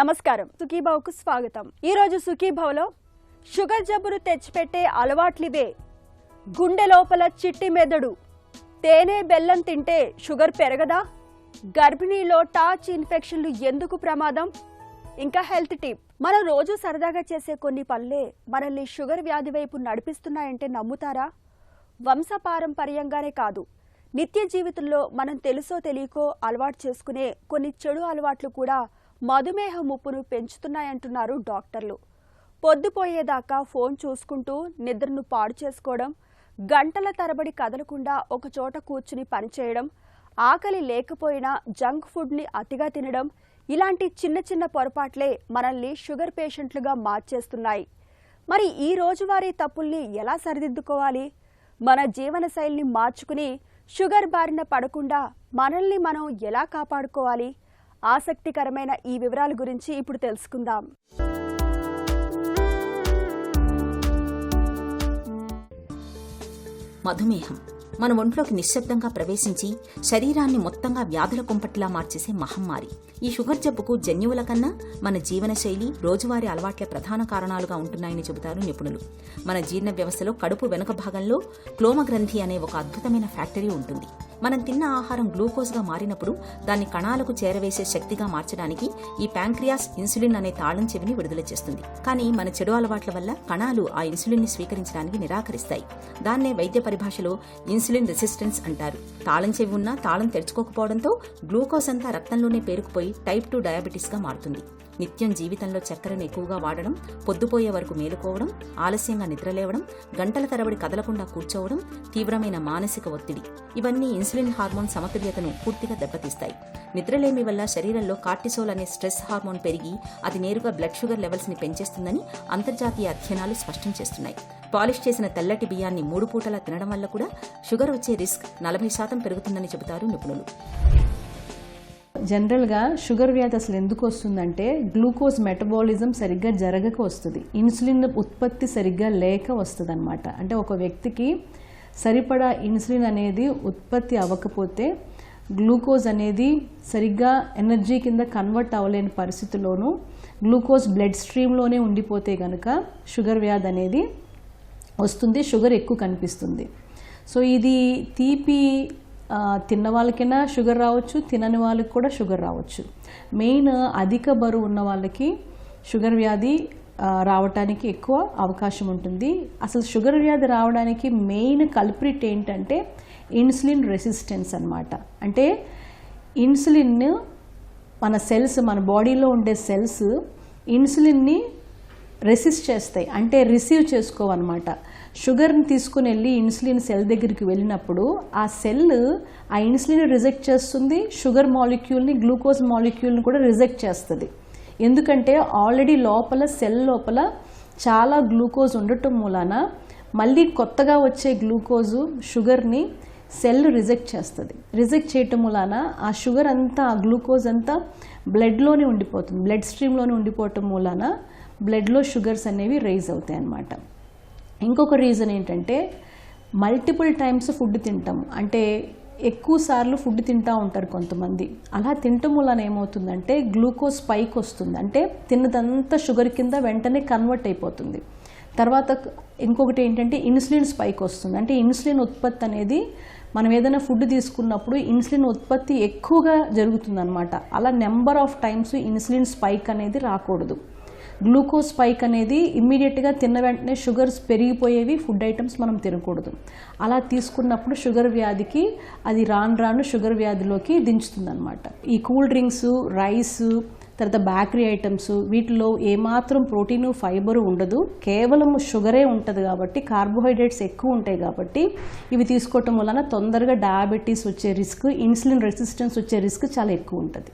నమస్కారం, సుఖీభావ్కు స్వాగతం. ఈ రోజు సుఖీభావ్లో షుగర్ జబ్బును తెచ్చిపెట్టే అలవాట్లివే. గుండె లోపల చిట్టి మెదడు. తేనె బెల్లం తింటే షుగర్ పెరగదా? గర్భిణీలో టాచ్ ఇన్ఫెక్షన్లు ఎందుకు ప్రమాదం? ఇంకా హెల్త్ టిప్. మనం రోజు సరదాగా చేసే కొన్ని పనులే మనల్ని షుగర్ వ్యాధి వైపు నడిపిస్తున్నాయంటే నమ్ముతారా? వంశపారంపర్యంగానే కాదు, నిత్య జీవితంలో మనం తెలుసో తెలియకో అలవాటు చేసుకునే కొన్ని చెడు అలవాట్లు కూడా మధుమేహ ముప్పును పెంచుతున్నాయంటున్నారు డాక్టర్లు. పొద్దుపోయేదాకా ఫోన్ చూసుకుంటూ నిద్రను పాడు చేసుకోవడం, గంటల తరబడి కదలకుండా ఒకచోట కూర్చుని పనిచేయడం, ఆకలి లేకపోయినా జంక్ ఫుడ్ని అతిగా తినడం, ఇలాంటి చిన్న చిన్న పొరపాట్లే మనల్ని షుగర్ పేషెంట్లుగా మార్చేస్తున్నాయి. మరి ఈ రోజువారీ తప్పుల్ని ఎలా సరిదిద్దుకోవాలి? మన జీవనశైలిని మార్చుకుని షుగర్ బారిన పడకుండా మనల్ని మనం ఎలా కాపాడుకోవాలి? ఆసక్తికరమైన ఈ వివరాల గురించి ఇప్పుడు తెలుసుకుందాం. మధుమేహం మన ఒంట్లోకి నిశ్శబ్దంగా ప్రవేశించి శరీరాన్ని మొత్తంగా వ్యాధుల కుంపటిలా మార్చేసే మహమ్మారి. ఈ షుగర్ జబ్బుకు జన్యువుల కన్నా మన జీవనశైలి, రోజువారీ అలవాట్లే ప్రధాన కారణాలుగా ఉంటున్నాయని చెబుతారు నిపుణులు. మన జీర్ణ వ్యవస్థలో కడుపు వెనుక భాగంలో క్లోమగ్రంథి అనే ఒక అద్భుతమైన ఫ్యాక్టరీ ఉంటుంది. మనం తిన్న ఆహారం గ్లూకోజ్గా మారినప్పుడు దాన్ని కణాలకు చేరవేసే శక్తిగా మార్చడానికి ఈ ప్యాంక్రియాస్ ఇన్సులిన్ అనే తాళం చెవిని విడుదల చేస్తుంది. కానీ మన చెడు అలవాట్ల వల్ల కణాలు ఆ ఇన్సులిన్ ని స్వీకరించడానికి నిరాకరిస్తాయి. దాన్నే వైద్య పరిభాషలో ఇన్సులిన్ రెసిస్టెన్స్ అంటారు. తాళం చెవి ఉన్నా తాళం తెరుచుకోకపోవడంతో గ్లూకోజ్ అంతా రక్తంలోనే పేరుకుపోయి టైప్ 2 డయాబెటీస్ గా మారుతుంది. నిత్యం జీవితంలో చక్కెరను ఎక్కువగా వాడడం, పొద్దుపోయే వరకు మేలుకోవడం, ఆలస్యంగా నిద్రలేవడం, గంటల తరబడి కదలకుండా కూర్చోవడం, తీవ్రమైన మానసిక ఒత్తిడి, ఇవన్నీ ఇన్సులిన్ హార్మోన్ సమతుల్యతను పూర్తిగా దెబ్బతీస్తాయి. నిద్రలేమి వల్ల శరీరంలో కార్టిసోల్ అనే స్ట్రెస్ హార్మోన్ పెరిగి అది నేరుగా బ్లడ్ షుగర్ లెవెల్స్ ని పెంచేస్తుందని అంతర్జాతీయ అధ్యయనాలు స్పష్టం చేస్తున్నాయి. పాలిష్ చేసిన తెల్లటి బియ్యాన్ని 3 పూటలా తినడం వల్ల కూడా షుగర్ వచ్చే రిస్క్ 40% పెరుగుతుందని చెబుతారు నిపుణులు. జనరల్గా షుగర్ వ్యాధి అసలు ఎందుకు వస్తుందంటే గ్లూకోజ్ మెటబాలిజం సరిగ్గా జరగక వస్తుంది. ఇన్సులిన్ ఉత్పత్తి సరిగ్గా లేక వస్తుంది అనమాట. అంటే ఒక వ్యక్తికి సరిపడా ఇన్సులిన్ అనేది ఉత్పత్తి అవ్వకపోతే గ్లూకోజ్ అనేది సరిగ్గా ఎనర్జీ కింద కన్వర్ట్ అవ్వలేని పరిస్థితిలోనూ గ్లూకోజ్ బ్లడ్ స్ట్రీమ్లోనే ఉండిపోతే కనుక షుగర్ వ్యాధి అనేది వస్తుంది. షుగర్ ఎక్కువ కనిపిస్తుంది. సో ఇది తీపి తిన్న వాళ్ళకైనా షుగర్ రావచ్చు, తినని వాళ్ళకి కూడా షుగర్ రావచ్చు. మెయిన్ అధిక బరువు ఉన్న వాళ్ళకి షుగర్ వ్యాధి రావడానికి ఎక్కువ అవకాశం ఉంటుంది. అసలు షుగర్ వ్యాధి రావడానికి మెయిన్ కల్ప్రిట్ ఏంటంటే ఇన్సులిన్ రెసిస్టెన్స్ అన్నమాట. అంటే ఇన్సులిన్ మన సెల్స్, మన బాడీలో ఉండే సెల్స్ ఇన్సులిన్ని రెసిస్ట్ చేస్తాయి, అంటే రిసీవ్ చేసుకోవన్నమాట. షుగర్ని తీసుకుని వెళ్ళి ఇన్సులిన్ సెల్ దగ్గరికి వెళ్ళినప్పుడు ఆ సెల్ ఆ ఇన్సులిన్ రిజెక్ట్ చేస్తుంది, షుగర్ మాలిక్యూల్ని, గ్లూకోజ్ మాలిక్యూల్ని కూడా రిజెక్ట్ చేస్తుంది. ఎందుకంటే ఆల్రెడీ లోపల సెల్ లోపల చాలా గ్లూకోజ్ ఉండటం మూలాన మళ్ళీ కొత్తగా వచ్చే గ్లూకోజు షుగర్ని సెల్ రిజెక్ట్ చేస్తుంది. రిజెక్ట్ చేయటం మూలాన ఆ షుగర్ అంతా, ఆ గ్లూకోజ్ అంతా బ్లడ్లోనే ఉండిపోతుంది. బ్లడ్ స్ట్రీమ్లోనే ఉండిపోవటం మూలాన బ్లడ్లో షుగర్స్ అనేవి రైజ్ అవుతాయి అన్నమాట. ఇంకొక రీజన్ ఏంటంటే మల్టిపుల్ టైమ్స్ ఫుడ్ తింటాం. అంటే ఎక్కువ సార్లు ఫుడ్ తింటూ ఉంటారు కొంతమంది. అలా తినటం వలన ఏమవుతుందంటే గ్లూకోజ్ స్పైక్ వస్తుంది. అంటే తిన్నదంతా షుగర్ కింద వెంటనే కన్వర్ట్ అయిపోతుంది. తర్వాత ఇంకొకటి ఏంటంటే ఇన్సులిన్ స్పైక్ వస్తుంది. అంటే ఇన్సులిన్ ఉత్పత్తి అనేది మనం ఏదైనా ఫుడ్ తీసుకున్నప్పుడు ఇన్సులిన్ ఉత్పత్తి ఎక్కువగా జరుగుతుందన్నమాట. అలా number of times insulin spike అనేది రాకూడదు. గ్లూకోజ్ స్పైక్ అనేది ఇమ్మీడియట్గా తిన్న వెంటనే షుగర్స్ పెరిగిపోయేవి ఫుడ్ ఐటమ్స్ మనం తినకూడదు. అలా తీసుకున్నప్పుడు షుగర్ వ్యాధికి అది రాను రాను షుగర్ వ్యాధిలోకి దించుతుంది అనమాట. ఈ కూల్ డ్రింక్స్, రైస్, తర్వాత బేకరీ ఐటమ్స్, వీటిలో ఏమాత్రం ప్రోటీను, ఫైబరు ఉండదు. కేవలం షుగరే ఉంటుంది కాబట్టి, కార్బోహైడ్రేట్స్ ఎక్కువ ఉంటాయి కాబట్టి ఇవి తీసుకోవటం వలన తొందరగా డయాబెటీస్ వచ్చే రిస్క్, ఇన్సులిన్ రెసిస్టెన్స్ వచ్చే రిస్క్ చాలా ఎక్కువ ఉంటుంది.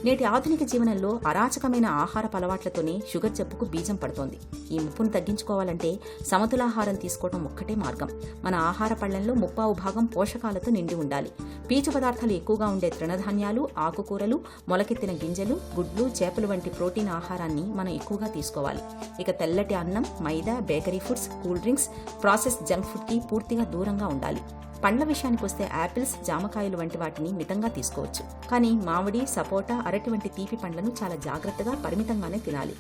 నేటి ఆధునిక జీవనంలో అరాచకమైన ఆహారపు అలవాట్లతోనే షుగర్ జబ్బుకు బీజం పడుతోంది. ఈ ముప్పును తగ్గించుకోవాలంటే సమతులాహారం తీసుకోవడం ఒక్కటే మార్గం. మన ఆహార పళ్లెంలో 30% పోషకాలతో నిండి ఉండాలి. పీచు పదార్థాలు ఎక్కువగా ఉండే తృణధాన్యాలు, ఆకుకూరలు, మొలకెత్తిన గింజలు, గుడ్లు, చేపలు వంటి ప్రోటీన్ ఆహారాన్ని మనం ఎక్కువగా తీసుకోవాలి. ఇక తెల్లటి అన్నం, maida, bakery foods, cool drinks, process junk food కి పూర్తిగా దూరంగా ఉండాలి. పండ్ల విషయానికి వస్తే యాపిల్స్, జామకాయలు వంటి వాటిని మితంగా తీసుకోవచ్చు. కానీ మామిడి, సపోటా, అరటి వంటి తీపి పండ్లను చాలా జాగ్రత్తగా పరిమితంగానే తినాలి.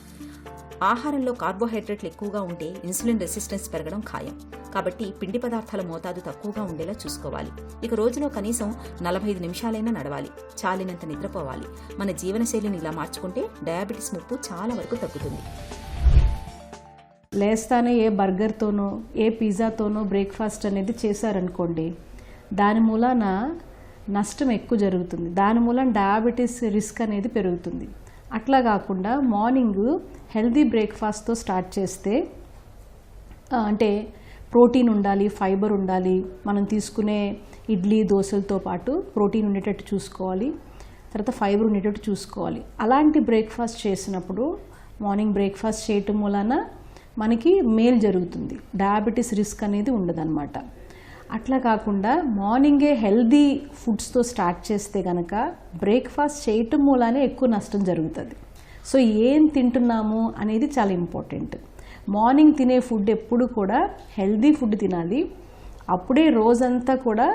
ఆహారంలో కార్బోహైడ్రేట్లు ఎక్కువగా ఉంటే ఇన్సులిన్ రెసిస్టెన్స్ పెరగడం ఖాయం. కాబట్టి పిండి పదార్థాల మోతాదు తక్కువగా ఉండేలా చూసుకోవాలి. ఇక రోజులో కనీసం 45 నిమిషాలైనా నడవాలి. చాలినంత నిద్రపోవాలి. మన జీవనశైలిని ఇలా మార్చుకుంటే డయాబెటీస్ ముప్పు చాలా వరకు తగ్గుతుంది. లేస్తానే ఏ బర్గర్తోనో ఏ పిజ్జాతోనో బ్రేక్ఫాస్ట్ అనేది చేశారనుకోండి, దాని మూలాన నష్టం ఎక్కువ జరుగుతుంది. దాని మూలన డయాబెటీస్ రిస్క్ అనేది పెరుగుతుంది. అట్లా కాకుండా మార్నింగ్ హెల్దీ బ్రేక్ఫాస్ట్తో స్టార్ట్ చేస్తే, అంటే ప్రోటీన్ ఉండాలి, ఫైబర్ ఉండాలి, మనం తీసుకునే ఇడ్లీ దోశలతో పాటు ప్రోటీన్ ఉండేటట్టు చూసుకోవాలి, తర్వాత ఫైబర్ ఉండేటట్టు చూసుకోవాలి. అలాంటి బ్రేక్ఫాస్ట్ చేసినప్పుడు మార్నింగ్ బ్రేక్ఫాస్ట్ చేయటం మూలాన మనకి మేలు జరుగుతుంది. డయాబెటీస్ రిస్క్ అనేది ఉండదన్నమాట. అట్లా కాకుండా మార్నింగే హెల్దీ ఫుడ్స్తో స్టార్ట్ చేస్తే కనుక బ్రేక్ఫాస్ట్ చేయటం మూలానే ఎక్కువ నష్టం జరుగుతుంది. సో ఏం తింటున్నాము అనేది చాలా ఇంపార్టెంట్. మార్నింగ్ తినే ఫుడ్ ఎప్పుడు కూడా హెల్దీ ఫుడ్ తినాలి. అప్పుడే రోజంతా కూడా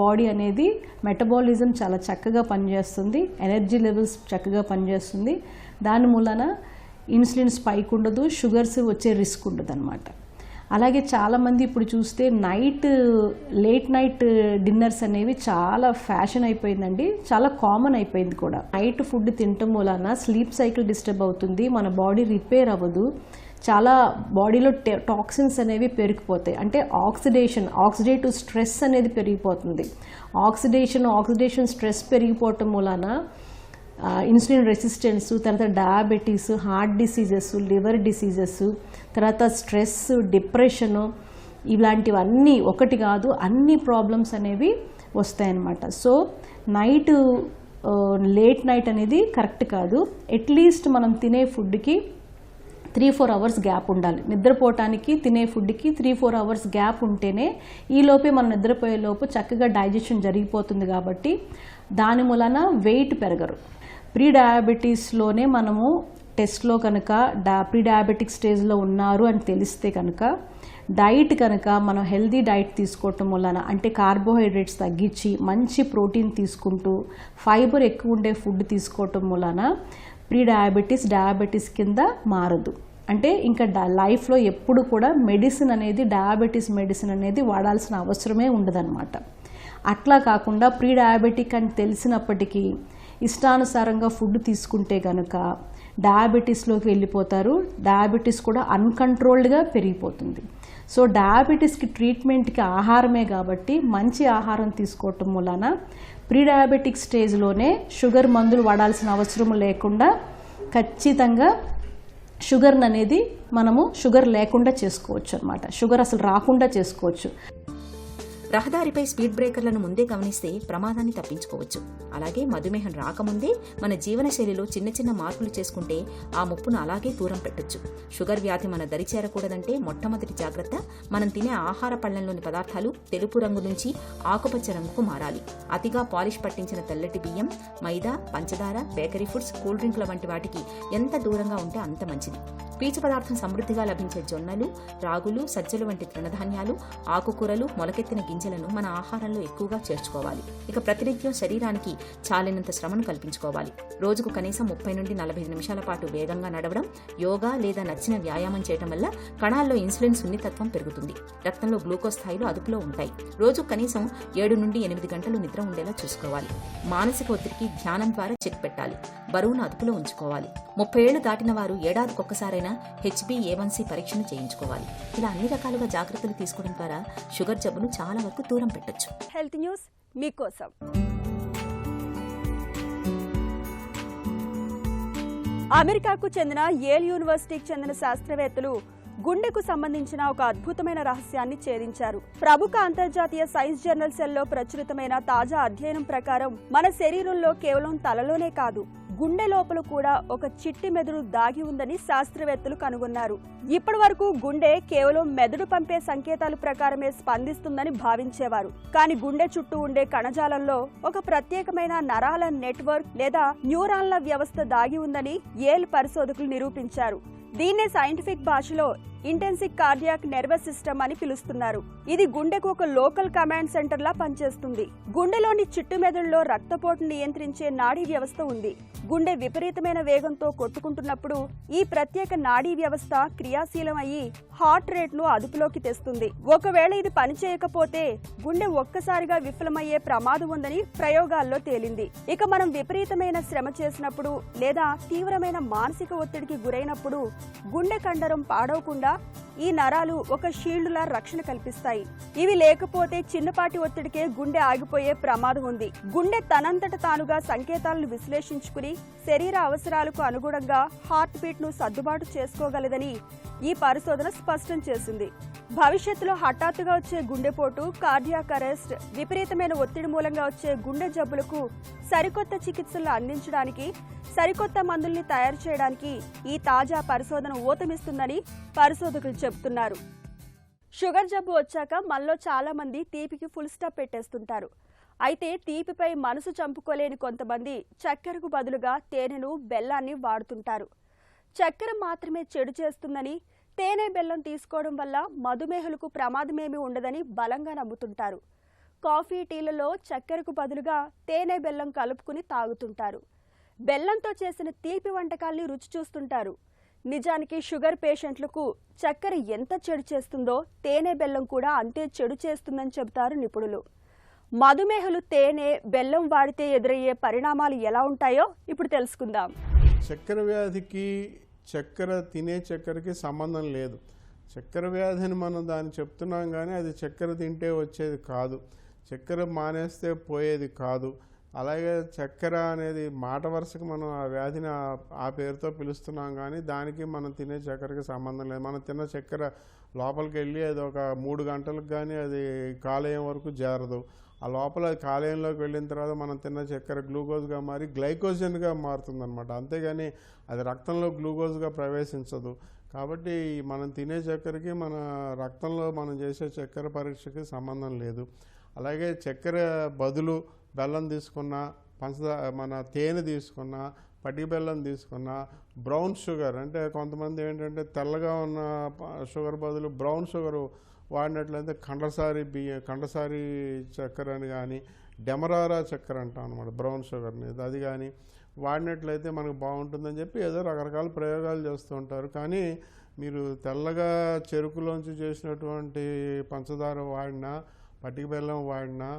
బాడీ అనేది మెటబాలిజం చాలా చక్కగా పనిచేస్తుంది, ఎనర్జీ లెవెల్స్ చక్కగా పనిచేస్తుంది. దాని మూలన ఇన్సులిన్ స్పైక్ ఉండదు, షుగర్స్ వచ్చే రిస్క్ ఉండదు అనమాట. అలాగే చాలామంది ఇప్పుడు చూస్తే లేట్ నైట్ డిన్నర్స్ అనేవి చాలా ఫ్యాషన్ అయిపోయిందండి, చాలా కామన్ అయిపోయింది కూడా. నైట్ ఫుడ్ తినటం వలన స్లీప్ సైకిల్ డిస్టర్బ్ అవుతుంది, మన బాడీ రిపేర్ అవ్వదు, చాలా బాడీలో టాక్సిన్స్ అనేవి పెరిగిపోతాయి. అంటే ఆక్సిడేటివ్ స్ట్రెస్ అనేది పెరిగిపోతుంది. ఆక్సిడేషన్ స్ట్రెస్ పెరిగిపోవటం వలన ఇన్సులిన్ రెసిస్టెన్స్, తర్వాత diabetes, heart diseases, liver diseases, తర్వాత స్ట్రెస్, డిప్రెషను, ఇలాంటివన్నీ ఒకటి కాదు అన్ని ప్రాబ్లమ్స్ అనేవి వస్తాయన్నమాట. సో లేట్ నైట్ అనేది కరెక్ట్ కాదు. అట్లీస్ట్ మనం తినే ఫుడ్కి 3-4 అవర్స్ గ్యాప్ ఉండాలి. నిద్రపోవటానికి తినే ఫుడ్కి 3-4 అవర్స్ గ్యాప్ ఉంటేనే ఈలోపే మనం నిద్రపోయే లోపు చక్కగా డైజెషన్ జరిగిపోతుంది. కాబట్టి దాని మూలన వెయిట్ పెరగరు. ప్రీ డయాబెటీస్లోనే మనము టెస్ట్లో కనుక ప్రీ డయాబెటిక్ స్టేజ్లో ఉన్నారు అని తెలిస్తే కనుక డైట్ కనుక మనం హెల్దీ డైట్ తీసుకోవటం వలన, అంటే కార్బోహైడ్రేట్స్ తగ్గించి మంచి ప్రోటీన్ తీసుకుంటూ ఫైబర్ ఎక్కువ ఉండే ఫుడ్ తీసుకోవటం వలన ప్రీ డయాబెటీస్ కింద మారదు. అంటే ఇంకా లైఫ్లో ఎప్పుడు కూడా డయాబెటీస్ మెడిసిన్ అనేది వాడాల్సిన అవసరమే ఉండదన్నమాట. అట్లా కాకుండా ప్రీ డయాబెటిక్ అని తెలిసినప్పటికీ ఇష్టానుసారంగా ఫుడ్ తీసుకుంటే కనుక డయాబెటీస్లోకి వెళ్ళిపోతారు. డయాబెటీస్ కూడా అన్కంట్రోల్డ్గా పెరిగిపోతుంది. సో డయాబెటీస్కి ట్రీట్మెంట్కి ఆహారమే కాబట్టి మంచి ఆహారం తీసుకోవటం వలన ప్రీ డయాబెటిక్ స్టేజ్లోనే షుగర్ మందులు వాడాల్సిన అవసరం లేకుండా ఖచ్చితంగా షుగర్ అనేది మనము షుగర్ లేకుండా చేసుకోవచ్చు అన్నమాట. షుగర్ అసలు రాకుండా చేసుకోవచ్చు. రహదారిపై స్పీడ్ బ్రేకర్లను ముందే గమనిస్తే ప్రమాదాన్ని తప్పించుకోవచ్చు. అలాగే మధుమేహం రాకముందే మన జీవనశైలిలో చిన్న చిన్న మార్పులు చేసుకుంటే ఆ ముప్పును అలాగే దూరం పెట్టొచ్చు. షుగర్ వ్యాధి మన దరి చేరకూడదంటే మొట్టమొదటి జాగ్రత్త, మనం తినే ఆహార పళ్లలోని పదార్థాలు తెలుపు రంగు నుంచి ఆకుపచ్చ రంగుకు మారాలి. అతిగా పాలిష్ పట్టించిన తెల్లటి బియ్యం, మైదా, పంచదార, బేకరీ ఫుడ్స్, కూల్ డ్రింక్ల వంటి వాటికి ఎంత దూరంగా ఉంటే అంత మంచిది. పీచు పదార్థం సమృద్ధిగా లభించే జొన్నలు, రాగులు, సజ్జలు వంటి తృణధాన్యాలు, ఆకుకూరలు, మొలకెత్తిన గింజలను మన ఆహారంలో ఎక్కువగా చేర్చుకోవాలి. ఇక ప్రతినిత్యం శరీరానికి చాలినంత శ్రమను కల్పించుకోవాలి. రోజుకు కనీసం 30 నుండి 45 నిమిషాల పాటు వేగంగా నడవడం, యోగా లేదా నచ్చిన వ్యాయామం చేయడం వల్ల కణాల్లో ఇన్సులిన్ సున్నితత్వం పెరుగుతుంది. రక్తంలో గ్లూకోజ్ స్థాయిలు అదుపులో ఉంటాయి. రోజు కనీసం 7 నుండి 8 గంటలు నిద్ర ఉండేలా చూసుకోవాలి. మానసిక ఒత్తిడికి ధ్యానం ద్వారా చెక్ పెట్టాలి. బరువును అదుపులో ఉంచుకోవాలి. 30 ఏళ్లు దాటిన వారు ఏడాదికొక్కసారైనా HbA1c పరీక్షను చేయించుకోవాలి. ఇలా అన్ని రకాలుగా జాగ్రత్తలు తీసుకోవడం ద్వారా షుగర్ జబ్బును చాలా వరకు దూరం పెట్టొచ్చు. హెల్త్ న్యూస్ మీకోసం. అమెరికాకు చెందిన యేల్ యూనివర్సిటీకి చెందిన శాస్త్రవేత్తలు గుండెకు సంబంధించిన ఒక అద్భుతమైన రహస్యాన్ని ఛేదించారు. ప్రముఖ అంతర్జాతీయ సైన్స్ జర్నల్ సెల్లో ప్రచురితమైన తాజా అధ్యయనం ప్రకారం మన శరీరంలో కేవలం తలలోనే కాదు, గుండె లోపల కూడా ఒక చిట్టి మెదడు దాగి ఉందని శాస్త్రవేత్తలు కనుగొన్నారు. ఇప్పటి వరకు గుండె కేవలం మెదడు పంపే సంకేతాల ప్రకారమే స్పందిస్తుందని భావించేవారు. కానీ గుండె చుట్టూ ఉండే కణజాలంలో ఒక ప్రత్యేకమైన నరాల నెట్వర్క్ లేదా న్యూరాన్ల వ్యవస్థ దాగి ఉందని యేల్ పరిశోధకులు నిరూపించారు. దీన్నే సైంటిఫిక్ భాషలో ఇంటెన్సివ్ కార్డియాక్ నర్వస్ సిస్టమ్ అని పిలుస్తున్నారు. ఇది గుండెకు ఒక లోకల్ కమాండ్ సెంటర్ లా పనిచేస్తుంది. గుండెలోని చిట్టు మెదడులో రక్తపోటును నియంత్రించే నాడీ వ్యవస్థ ఉంది. గుండె విపరీతమైన వేగంతో కొట్టుకుంటున్నప్పుడు ఈ ప్రత్యేక నాడీ వ్యవస్థ క్రియాశీలం అయ్యి హార్ట్ రేట్ ను అదుపులోకి తెస్తుంది. ఒకవేళ ఇది పనిచేయకపోతే గుండె ఒక్కసారిగా విఫలమయ్యే ప్రమాదం ఉందని ప్రయోగాల్లో తేలింది. ఇక మనం విపరీతమైన శ్రమ చేసినప్పుడు లేదా తీవ్రమైన మానసిక ఒత్తిడికి గురైనప్పుడు గుండె కండరం పాడవకుండా ఈ నరాలు ఒక షీల్డ్లా రక్షణ కల్పిస్తాయి. ఇవి లేకపోతే చిన్నపాటి ఒత్తిడికే గుండె ఆగిపోయే ప్రమాదం ఉంది. గుండె తనంతట తానుగా సంకేతాలను విశ్లేషించుకుని శరీర అవసరాలకు అనుగుణంగా హార్ట్ బీట్ ను సర్దుబాటు చేసుకోగలదని ఈ పరిశోధన స్పష్టం చేసింది. భవిష్యత్తులో హఠాత్తుగా వచ్చే గుండెపోటు, కార్డియాక్ అరెస్ట్, విపరీతమైన ఒత్తిడి మూలంగా వచ్చే గుండె జబ్బులకు సరికొత్త చికిత్సలు అందించడానికి, సరికొత్త మందుల్ని తయారు చేయడానికి ఈ తాజా పరిశోధన ఊతమిస్తుందని పరిశోధకులు చెబుతున్నారు. షుగర్ జబ్బు వచ్చాక మనలో చాలా మంది తీపికి ఫుల్ స్టాప్ పెట్టేస్తుంటారు. అయితే తీపిపై మనసు చంపుకోలేని కొంతమంది చక్కెరకు బదులుగా తేనెను, బెల్లాన్ని వాడుతుంటారు. చక్కెర మాత్రమే చెడు చేస్తుందని, తేనె బెల్లం తీసుకోవడం వల్ల మధుమేహులకు ప్రమాదమేమీ ఉండదని బలంగా నమ్ముతుంటారు. కాఫీ, టీలలో చక్కెరకు బదులుగా తేనె బెల్లం కలుపుకుని తాగుతుంటారు. బెల్లంతో చేసిన తీపి వంటకాల్ని రుచి చూస్తుంటారు. నిజానికి షుగర్ పేషెంట్లకు చక్కెర ఎంత చెడు చేస్తుందో తేనె బెల్లం కూడా అంతే చెడు చేస్తుందని చెబుతారు నిపుణులు. మధుమేహులు తేనె, బెల్లం వాడితే ఎదురయ్యే పరిణామాలు ఎలా ఉంటాయో ఇప్పుడు తెలుసుకుందాం. చక్కెర వ్యాధికి తినే చక్కెరకి సంబంధం లేదు. చక్కెర వ్యాధి అని మనం దాన్ని చెప్తున్నాం కానీ అది చక్కెర తింటే వచ్చేది కాదు, చక్కెర మానేస్తే పోయేది కాదు. అలాగే చక్కెర అనేది మాట వరుసకు మనం ఆ వ్యాధిని ఆ పేరుతో పిలుస్తున్నాం కానీ దానికి మనం తినే చక్కెరకి సంబంధం లేదు. మనం తిన్న చక్కెర లోపలికి వెళ్ళి అది ఒక 3 గంటలకు కానీ అది కాలేయం వరకు చేరదు. ఆ లోపల కాలేయంలోకి వెళ్ళిన తర్వాత మనం తిన్న చక్కెర గ్లూకోజ్గా మారి గ్లైకోజన్గా మారుతుంది అనమాట. అంతేగాని అది రక్తంలో గ్లూకోజ్గా ప్రవేశించదు. కాబట్టి మనం తినే చక్కెరకి మన రక్తంలో మనం చేసే చక్కెర పరీక్షకి సంబంధం లేదు. అలాగే చక్కెర బదులు బెల్లం తీసుకున్నా, మన తేనె తీసుకున్నా, పటిక బెల్లం తీసుకున్నా, బ్రౌన్ షుగర్ అంటే కొంతమంది ఏంటంటే తెల్లగా ఉన్న షుగర్ బదులు బ్రౌన్ షుగర్ వాడినట్లయితే కండసారి చక్కెర అని కానీ డెమరారా చక్కెర అంటాం అనమాట బ్రౌన్ షుగర్ని, అది కానీ వాడినట్లయితే మనకు బాగుంటుందని చెప్పి ఏదో రకరకాల ప్రయోగాలు చేస్తూ ఉంటారు. కానీ మీరు తెల్లగా చెరుకులోంచి చేసినటువంటి పంచదార వాడినా, పటిక బెల్లం వాడినా,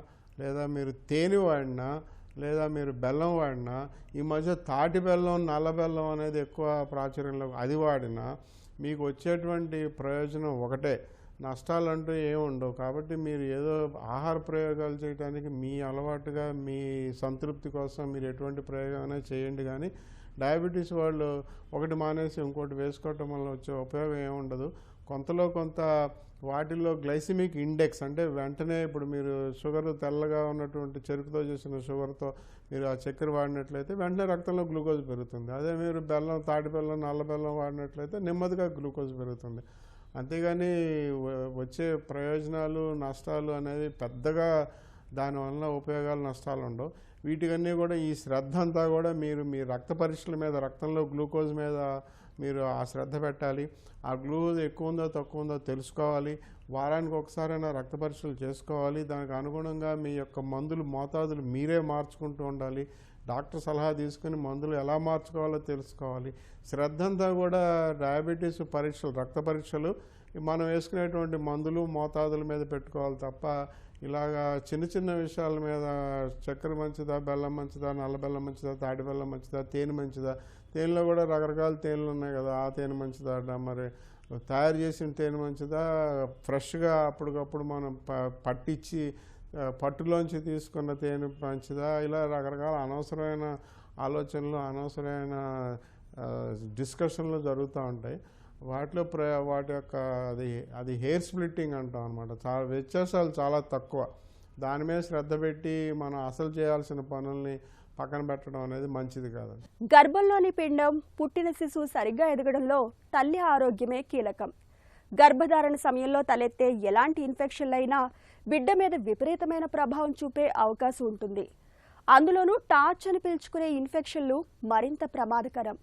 లేదా మీరు తేనె వాడినా, లేదా మీరు బెల్లం వాడినా, ఈ మధ్య తాటి బెల్లం, నల్ల బెల్లం అనేది ఎక్కువ ప్రాచుర్యంలో, అది వాడినా మీకు వచ్చేటువంటి ప్రయోజనం ఒకటే, నష్టాలంటూ ఏమి ఉండవు. కాబట్టి మీరు ఏదో ఆహార ప్రయోగాలు చేయడానికి మీ అలవాటుగా మీ సంతృప్తి కోసం మీరు ఎటువంటి ప్రయోగమైనా చేయండి. కానీ డయాబెటీస్ వాళ్ళు ఒకటి మానేసి ఇంకోటి వేసుకోవటం వల్ల వచ్చే ఉపయోగం ఏముండదు. కొంతలో కొంత వాటిల్లో గ్లైసిమిక్ ఇండెక్స్ అంటే వెంటనే ఇప్పుడు మీరు షుగర్ తెల్లగా ఉన్నటువంటి చెరుకుతో చేసిన షుగర్తో మీరు ఆ చక్కెర వాడినట్లయితే వెంటనే రక్తంలో గ్లూకోజ్ పెరుగుతుంది. అదే మీరు బెల్లం, తాటి బెల్లం, నల్ల బెల్లం వాడినట్లయితే నెమ్మదిగా గ్లూకోజ్ పెరుగుతుంది. అంతేగాని వచ్చే ప్రయోజనాలు, నష్టాలు అనేవి పెద్దగా దానివల్ల ఉపయోగాలు, నష్టాలు ఉండవు. వీటికన్నీ కూడా ఈ శ్రద్ధ అంతా కూడా మీరు మీ రక్త పరీక్షల మీద, రక్తంలో గ్లూకోజ్ మీద మీరు ఆ శ్రద్ధ పెట్టాలి. ఆ గ్లూకోజ్ ఎక్కువ ఉందో తక్కువ ఉందో తెలుసుకోవాలి. వారానికి ఒకసారైనా రక్త పరీక్షలు చేసుకోవాలి. దానికి అనుగుణంగా మీ యొక్క మందులు మోతాదులు మీరే మార్చుకుంటూ ఉండాలి. డాక్టర్ సలహా తీసుకుని మందులు ఎలా మార్చుకోవాలో తెలుసుకోవాలి. శ్రద్ధ అంతా కూడా డయాబెటీస్ పరీక్షలు, రక్త పరీక్షలు మనం వేసుకునేటువంటి మందులు మోతాదుల మీద పెట్టుకోవాలి తప్ప ఇలాగా చిన్న చిన్న విషయాల మీద చక్కెర మంచిదా, బెల్లం మంచిదా, నల్ల బెల్లం మంచిదా, తాటి బెల్లం మంచిదా, తేనె మంచిదా, తేనెలో కూడా రకరకాల తేనెలు ఉన్నాయి కదా, ఆ తేనె మంచిదా, మరి తయారు చేసిన తేనె మంచిదా, ఫ్రెష్గా అప్పటికప్పుడు మనం పట్టించి పట్టులోంచి తీసుకున్న తేనె మంచిదా, ఇలా రకరకాల అనవసరమైన ఆలోచనలు, అనవసరమైన డిస్కషన్లు జరుగుతూ ఉంటాయి. వాటిలో వాటి యొక్క అది హెయిర్ స్ప్లిట్టింగ్ అంటాం అనమాట. చాలా వ్యత్యాసాలు చాలా తక్కువ. దాని మీద శ్రద్ధ పెట్టి మనం అసలు చేయాల్సిన పనుల్ని పక్కన పెట్టడం అనేది మంచిది కాదు. గర్భంలోని పిండం, పుట్టిన శిశువు సరిగ్గా ఎదగడంలో తల్లి ఆరోగ్యమే కీలకం. గర్భధారణ సమయంలో తలెత్తే ఎలాంటి ఇన్ఫెక్షన్లైనా బిడ్డ మీద విపరీతమైన ప్రభావం చూపే అవకాశం ఉంటుంది. అందులోనూ టార్చ్ అని పిలుచుకునే ఇన్ఫెక్షన్లు మరింత ప్రమాదకరం.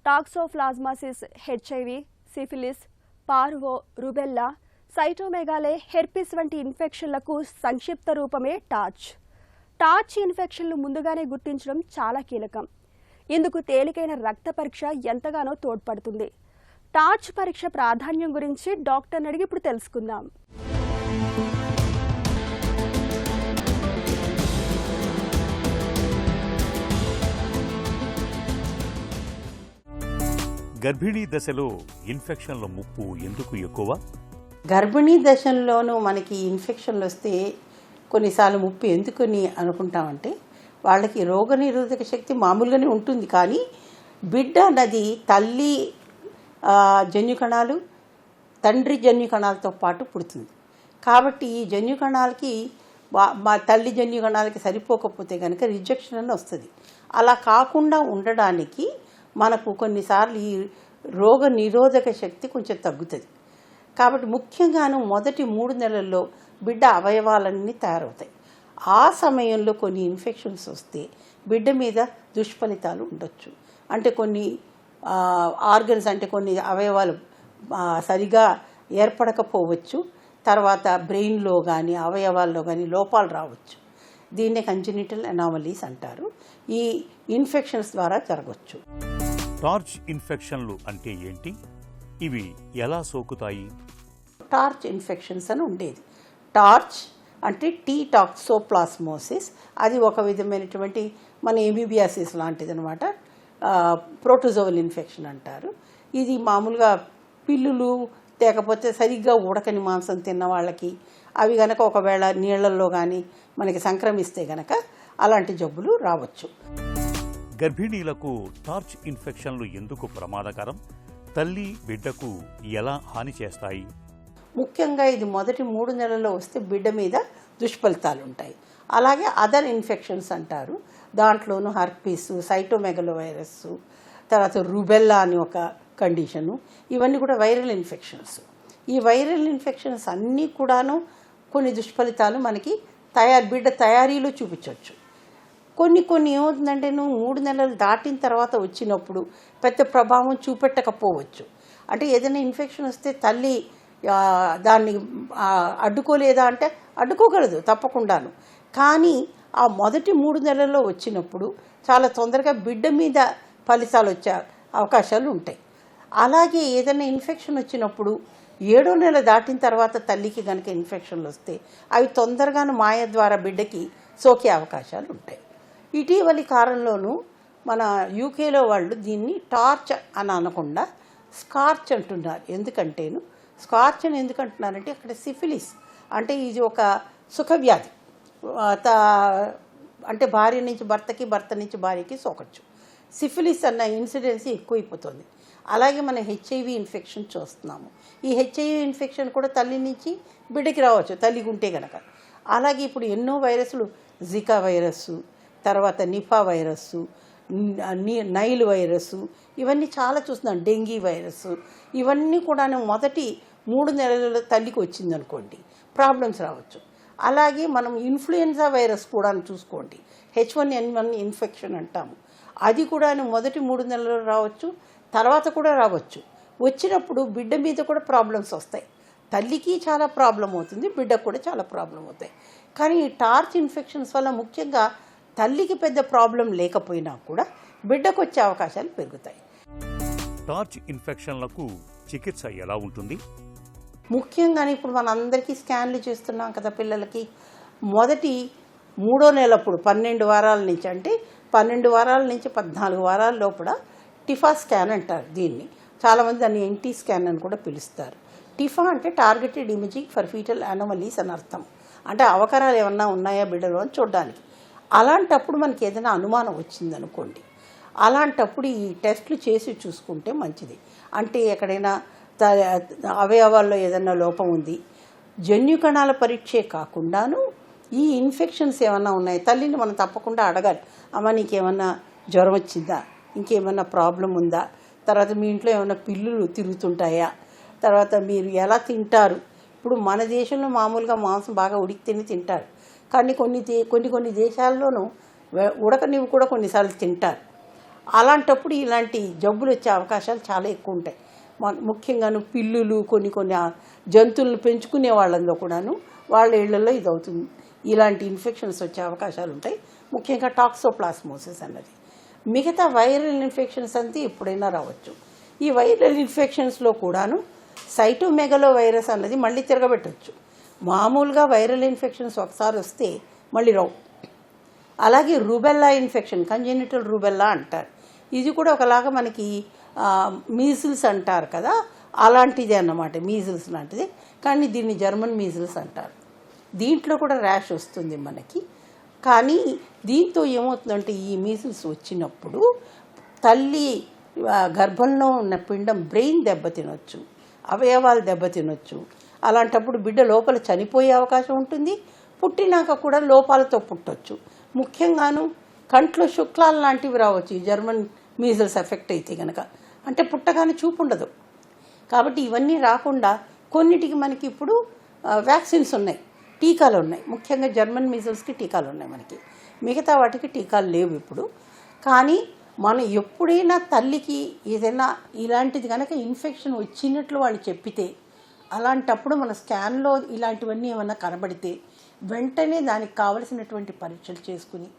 Toxoplasmosis, HIV, syphilis, parvo, rubella, cytomegalo, herpes వంటి ఇన్ఫెక్షన్లకు సంక్షిప్త రూపమే టార్చ్. టార్చ్ ఇన్ఫెక్షన్లు ముందుగానే గుర్తించడం చాలా కీలకం. ఇందుకు తేలికైన రక్త పరీక్ష ఎంతగానో తోడ్పడుతుంది. టార్చ్ పరీక్ష ప్రాధాన్యం గురించి డాక్టర్ని అడిగి ఇప్పుడు తెలుసుకుందాం. గర్భిణీ దశలో ఇన్ఫెక్షన్ల ముప్పు ఎందుకు ఎక్కువ? గర్భిణీ దశల్లోనూ మనకి ఇన్ఫెక్షన్లు వస్తే కొన్నిసార్లు ముప్పు ఎందుకని అనుకుంటామంటే వాళ్ళకి రోగనిరోధక శక్తి మామూలుగానే ఉంటుంది, కానీ బిడ్డ అన్నది తల్లి జన్యుకణాలు తండ్రి జన్యుకణాలతో పాటు పుడుతుంది. కాబట్టి ఈ జన్యుకణాలకి మా తల్లి జన్యుకణాలకి సరిపోకపోతే కనుక రిజెక్షన్ అని వస్తుంది. అలా కాకుండా ఉండడానికి మనకు కొన్నిసార్లు ఈ రోగ నిరోధక శక్తి కొంచెం తగ్గుతుంది. కాబట్టి ముఖ్యంగాను మొదటి 3 నెలల్లో బిడ్డ అవయవాలన్నీ తయారవుతాయి. ఆ సమయంలో కొన్ని ఇన్ఫెక్షన్స్ వస్తే బిడ్డ మీద దుష్ఫలితాలు ఉండొచ్చు. అంటే కొన్ని ఆర్గన్స్ అంటే కొన్ని అవయవాలు సరిగా ఏర్పడకపోవచ్చు. తర్వాత బ్రెయిన్లో కానీ అవయవాల్లో కానీ లోపాలు రావచ్చు. దీన్నే కంజెనిటల్ అనామలీస్ అంటారు. ఈ ఇన్ఫెక్షన్స్ ద్వారా జరగవచ్చు. టార్చ్ ఇన్ఫెక్షన్లు అంటే ఏంటి? ఇవి ఎలా సోకుతాయి? టార్చ్ ఇన్ఫెక్షన్స్ అని ఉండేది. టార్చ్ అంటే టాక్సోప్లాస్మోసిస్, అది ఒక విధమైనటువంటి మన ఎమీబియాసిస్ లాంటిది అనమాట. ప్రోటోజోవల్ ఇన్ఫెక్షన్ అంటారు. ఇది మామూలుగా పిల్లులు లేకపోతే సరిగ్గా ఉడకని మాంసం తిన్న వాళ్ళకి అవి గనక ఒకవేళ నీళ్లలో కానీ మనకి సంక్రమిస్తే గనక అలాంటి జబ్బులు రావచ్చు. గర్భిణీలకు టార్చ్ ఇన్ఫెక్షన్లు ఎందుకు ప్రమాదకరం? తల్లి బిడ్డకు ఎలా హాని చేస్తాయి? ముఖ్యంగా ఇది మొదటి 3 నెలల్లో వస్తే బిడ్డ మీద దుష్ఫలితాలు ఉంటాయి. అలాగే అదర్ ఇన్ఫెక్షన్స్ అంటారు. దాంట్లోనూ హెర్పిస్, సైటోమెగలో వైరస్, తర్వాత రుబెల్లా అని ఒక కండిషను, ఇవన్నీ కూడా వైరల్ ఇన్ఫెక్షన్స్. ఈ వైరల్ ఇన్ఫెక్షన్స్ అన్నీ కూడాను కొన్ని దుష్ఫలితాలు మనకి బిడ్డ తయారీలో చూపించవచ్చు. కొన్ని ఏమవుతుందంటే 3 నెలలు దాటిన తర్వాత వచ్చినప్పుడు పెద్ద ప్రభావం చూపెట్టకపోవచ్చు. అంటే ఏదైనా ఇన్ఫెక్షన్ వస్తే తల్లి దాన్ని అడ్డుకోలేదా అంటే అడ్డుకోగలదు తప్పకుండాను. కానీ ఆ మొదటి 3 నెలల్లో వచ్చినప్పుడు చాలా తొందరగా బిడ్డ మీద ఫలితాలు వచ్చే అవకాశాలు ఉంటాయి. అలాగే ఏదైనా ఇన్ఫెక్షన్ వచ్చినప్పుడు 7వ నెల దాటిన తర్వాత తల్లికి కనుక ఇన్ఫెక్షన్లు వస్తే అవి తొందరగాను మాయ ద్వారా బిడ్డకి సోకే అవకాశాలు ఉంటాయి. ఇటీవలి కాలంలోనూ మన యూకేలో వాళ్ళు దీన్ని టార్చ్ అని అనకుండా స్కార్చ్ అంటున్నారు. ఎందుకంటేను స్కార్చ్ అని ఎందుకంటున్నారంటే అక్కడ సిఫిలిస్ అంటే ఇది ఒక సుఖవ్యాధి. అంటే భార్య నుంచి భర్తకి, భర్త నుంచి భార్యకి సోకచ్చు. సిఫిలిస్ అన్న ఇన్సిడెన్సీ ఎక్కువైపోతుంది. అలాగే మనం హెచ్ఐవి ఇన్ఫెక్షన్ చూస్తున్నాము. ఈ హెచ్ఐవి ఇన్ఫెక్షన్ కూడా తల్లి నుంచి బిడ్డకి రావచ్చు తల్లికి ఉంటే కనుక. అలాగే ఇప్పుడు ఎన్నో వైరస్లు, జికా వైరస్సు, తర్వాత నిఫా వైరస్సు, నైల్ వైరస్సు, ఇవన్నీ చాలా చూస్తున్నాం. డెంగీ వైరస్సు, ఇవన్నీ కూడా మొదటి 3 నెలలలో తల్లికి వచ్చిందనుకోండి ప్రాబ్లమ్స్ రావచ్చు. అలాగే మనం ఇన్ఫ్లుయెన్జా వైరస్ కూడా చూసుకోండి, H1N1 ఇన్ఫెక్షన్ అంటాము. అది కూడా మొదటి 3 నెలలు రావచ్చు, తర్వాత కూడా రావచ్చు. వచ్చినప్పుడు బిడ్డ మీద కూడా ప్రాబ్లమ్స్ వస్తాయి. తల్లికి చాలా ప్రాబ్లం అవుతుంది, బిడ్డకు కూడా చాలా ప్రాబ్లం అవుతాయి. కానీ ఈ టార్చ్ ఇన్ఫెక్షన్స్ వల్ల ముఖ్యంగా తల్లికి పెద్ద ప్రాబ్లం లేకపోయినా కూడా బిడ్డకు వచ్చే అవకాశాలు పెరుగుతాయి. టార్చ్ ఇన్ఫెక్షన్లకు చికిత్స ఎలా ఉంటుంది? ముఖ్యంగా ఇప్పుడు మనందరికీ స్కాన్లు చేస్తున్నాం కదా పిల్లలకి. మొదటి 3వ నెలప్పుడు 12 వారాల నుంచి, అంటే 12 వారాల నుంచి 14 వారాల లోపల టిఫా స్కాన్ అంటారు దీన్ని. చాలామంది దాన్ని ఎన్టీ స్కాన్ అని కూడా పిలుస్తారు. టిఫా అంటే targeted imaging for fetal anomalies అని అర్థం. అంటే అవకరాలు ఏమన్నా ఉన్నాయా బిడ్డలో అని చూడడానికి. అలాంటప్పుడు మనకి ఏదైనా అనుమానం వచ్చిందనుకోండి, అలాంటప్పుడు ఈ టెస్టులు చేసి చూసుకుంటే మంచిది. అంటే ఎక్కడైనా అవయవాల్లో ఏదైనా లోపం ఉంది, జన్యుకణాల పరీక్షే కాకుండాను ఈ ఇన్ఫెక్షన్స్ ఏమన్నా ఉన్నాయి తల్లిని మనం తప్పకుండా అడగాలి. అమ్మ నీకేమన్నా జ్వరం వచ్చిందా, ఇంకేమన్నా ప్రాబ్లం ఉందా, తర్వాత మీ ఇంట్లో ఏమైనా పిల్లులు తిరుగుతుంటాయా, తర్వాత మీరు ఎలా తింటారు. ఇప్పుడు మన దేశంలో మామూలుగా మాంసం బాగా ఉడికితేనే తింటారు, కానీ కొన్ని దేశాల్లోనూ ఉడకనివి కూడా కొన్నిసార్లు తింటారు. అలాంటప్పుడు ఇలాంటి జబ్బులు వచ్చే అవకాశాలు చాలా ఎక్కువ ఉంటాయి. ముఖ్యంగాను పిల్లులు కొన్ని జంతువులను పెంచుకునే వాళ్ళలో కూడాను వాళ్ళ ఇళ్లలో ఇది అవుతుంది. ఇలాంటి ఇన్ఫెక్షన్స్ వచ్చే అవకాశాలు ఉంటాయి. ముఖ్యంగా టాక్సోప్లాస్మోసిస్ అన్నది. మిగతా వైరల్ ఇన్ఫెక్షన్స్ అంతా ఎప్పుడైనా రావచ్చు. ఈ వైరల్ ఇన్ఫెక్షన్స్లో కూడాను సైటోమెగలో వైరస్ అన్నది మళ్ళీ తిరగబెట్టవచ్చు. మామూలుగా వైరల్ ఇన్ఫెక్షన్స్ ఒకసారి వస్తే మళ్ళీ రావు. అలాగే రూబెల్లా ఇన్ఫెక్షన్, కంజెనిటల్ రూబెల్లా అంటారు. ఇది కూడా ఒకలాగా మనకి మీజిల్స్ అంటారు కదా, అలాంటిదే అన్నమాట. మీజిల్స్ లాంటిది, కానీ దీన్ని జర్మన్ మీజిల్స్ అంటారు. దీంట్లో కూడా ర్యాష్ వస్తుంది మనకి. కానీ దీంతో ఏమవుతుందంటే ఈ మీజిల్స్ వచ్చినప్పుడు తల్లి గర్భంలో ఉన్న పిండం బ్రెయిన్ దెబ్బతినొచ్చు, అవయవాలు దెబ్బతినొచ్చు. అలాంటప్పుడు బిడ్డ లోపల చనిపోయే అవకాశం ఉంటుంది. పుట్టినాక కూడా లోపాలతో పుట్టొచ్చు. ముఖ్యంగాను కంట్లో శుక్లాలు లాంటివి రావచ్చు ఈ జర్మన్ మీజిల్స్ ఎఫెక్ట్ అయితే కనుక. అంటే పుట్టగానే చూపు ఉండదు. కాబట్టి ఇవన్నీ రాకుండా కొన్నిటికి మనకి ఇప్పుడు వ్యాక్సిన్స్ ఉన్నాయి, టీకాలు ఉన్నాయి. ముఖ్యంగా జర్మన్ మీజిల్స్కి టీకాలు ఉన్నాయి మనకి. మిగతా వాటికి టీకాలు లేవు ఇప్పుడు. కానీ మనం ఎప్పుడైనా తల్లికి ఏదైనా ఇలాంటిది కనుక ఇన్ఫెక్షన్ వచ్చినట్లు వాళ్ళు చెప్పితే, అలాంటప్పుడు మన స్కాన్లో ఇలాంటివన్నీ ఏమన్నా కనబడితే వెంటనే దానికి కావలసినటువంటి పరీక్షలు చేసుకుని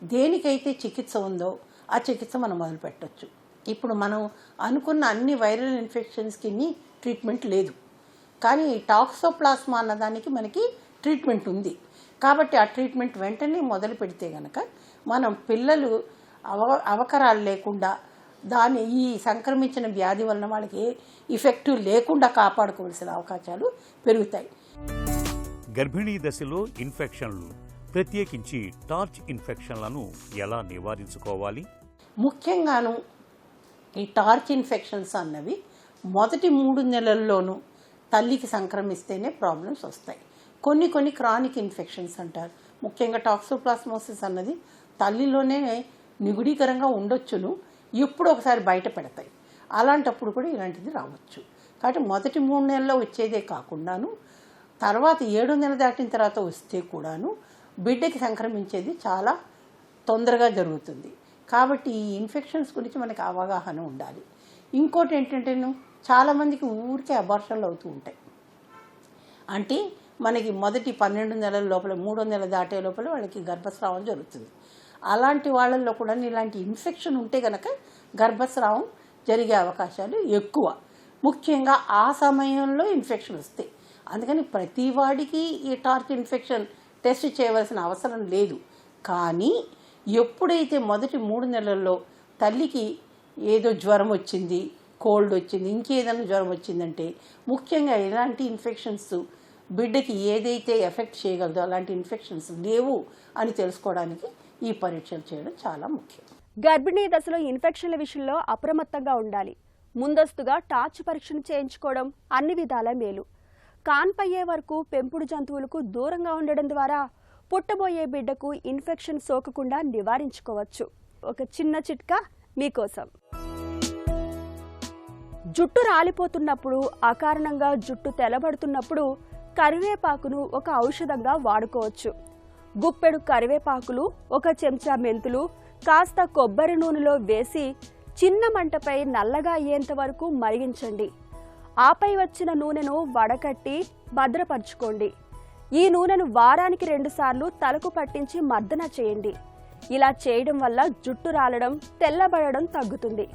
దేనికైతే చికిత్స ఉందో ఆ చికిత్స మనం మొదలు పెట్టవచ్చు. ఇప్పుడు మనం అనుకున్న అన్ని వైరల్ ఇన్ఫెక్షన్స్కి ట్రీట్మెంట్ లేదు, కానీ టాక్సోప్లాస్మా అన్నదానికి మనకి ట్రీట్మెంట్ ఉంది. కాబట్టి ఆ ట్రీట్మెంట్ వెంటనే మొదలు పెడితే కనుక మనం పిల్లలు అవకరాలు లేకుండా ఈ సంక్రమించిన వ్యాధి వలన వాళ్ళకి ఎఫెక్టివ్ లేకుండా కాపాడుకోవాల్సిన అవకాశాలు పెరుగుతాయి. గర్భిణీ దశలో ఇన్ఫెక్షన్లు, ప్రత్యేకించి టార్చ్ ఇన్ఫెక్షన్లను ఎలా నివారించుకోవాలి? ముఖ్యంగాను ఈ టార్చ్ ఇన్ఫెక్షన్స్ అన్నవి మొదటి 3 నెలల్లోనూ తల్లికి సంక్రమిస్తేనే ప్రాబ్లమ్స్ వస్తాయి. కొన్ని క్రానిక్ ఇన్ఫెక్షన్స్ అంటారు. ముఖ్యంగా టాక్సోప్లాస్మోసిస్ అన్నది తల్లిలోనే నిగుడీకరంగా ఉండొచ్చును, ఎప్పుడు ఒకసారి బయట పెడతాయి. అలాంటప్పుడు కూడా ఇలాంటిది రావచ్చు. కాబట్టి మొదటి 3 నెలల్లో వచ్చేదే కాకుండాను తర్వాత 7వ నెల దాటిన తర్వాత వస్తే కూడాను బిడ్డకి సంక్రమించేది చాలా తొందరగా జరుగుతుంది. కాబట్టి ఈ ఇన్ఫెక్షన్స్ గురించి మనకి అవగాహన ఉండాలి. ఇంకోటి ఏంటంటే చాలామందికి ఊరికే అబార్షన్లు అవుతూ ఉంటాయి. అంటే మనకి మొదటి 12 నెలల లోపల 3వ నెల దాటే లోపల వాళ్ళకి గర్భస్రావం జరుగుతుంది. అలాంటి వాళ్ళల్లో కూడా ఇలాంటి ఇన్ఫెక్షన్ ఉంటే కనుక గర్భస్రావం జరిగే అవకాశాలు ఎక్కువ. ముఖ్యంగా ఆ సమయంలో ఇన్ఫెక్షన్ వస్తాయి. అందుకని ప్రతి వాడికి ఈ టార్చ్ ఇన్ఫెక్షన్ టెస్ట్ చేయవలసిన అవసరం లేదు. కానీ ఎప్పుడైతే మొదటి 3 నెలల్లో తల్లికి ఏదో జ్వరం వచ్చింది, కోల్డ్ వచ్చింది, ఇంకేదైనా జ్వరం వచ్చిందంటే ముఖ్యంగా ఇలాంటి ఇన్ఫెక్షన్స్ బిడ్డకి ఏదైతే ఎఫెక్ట్ చేయగలదో అలాంటి ఇన్ఫెక్షన్స్ లేవు అని తెలుసుకోవడానికి ఈ పరీక్షలు చేయడం చాలా ముఖ్యం. గర్భిణీ దశలో ఇన్ఫెక్షన్ల విషయంలో అప్రమత్తంగా ఉండాలి. ముందస్తుగా టార్చ్ పరీక్షను చేయించుకోవడం అన్ని విధాల మేలు. కాన్పయ్యే వరకు పెంపుడు జంతువులకు దూరంగా ఉండడం ద్వారా పుట్టబోయే బిడ్డకు ఇన్ఫెక్షన్ సోకకుండా నివారించుకోవచ్చు. ఒక చిన్న చిట్కా మీకోసం. జుట్టు రాలిపోతున్నప్పుడు, అకారణంగా జుట్టు తెల్లబడుతున్నప్పుడు కరివేపాకును ఒక ఔషధంగా వాడుకోవచ్చు. గుప్పెడు కరివేపాకులు, 1 చెంచా మెంతులు, కాస్త కొబ్బరి నూనెలో వేసి చిన్న మంటపై నల్లగా అయ్యేంత వరకు మరిగించండి. ఆపై వచ్చిన నూనెను వడకట్టి భద్రపరచుకోండి. ఈ నూనెను వారానికి 2 సార్లు తలకు పట్టించి మర్దన చేయండి. ఇలా చేయడం వల్ల జుట్టు రాలడం, తెల్లబడడం తగ్గుతుంది.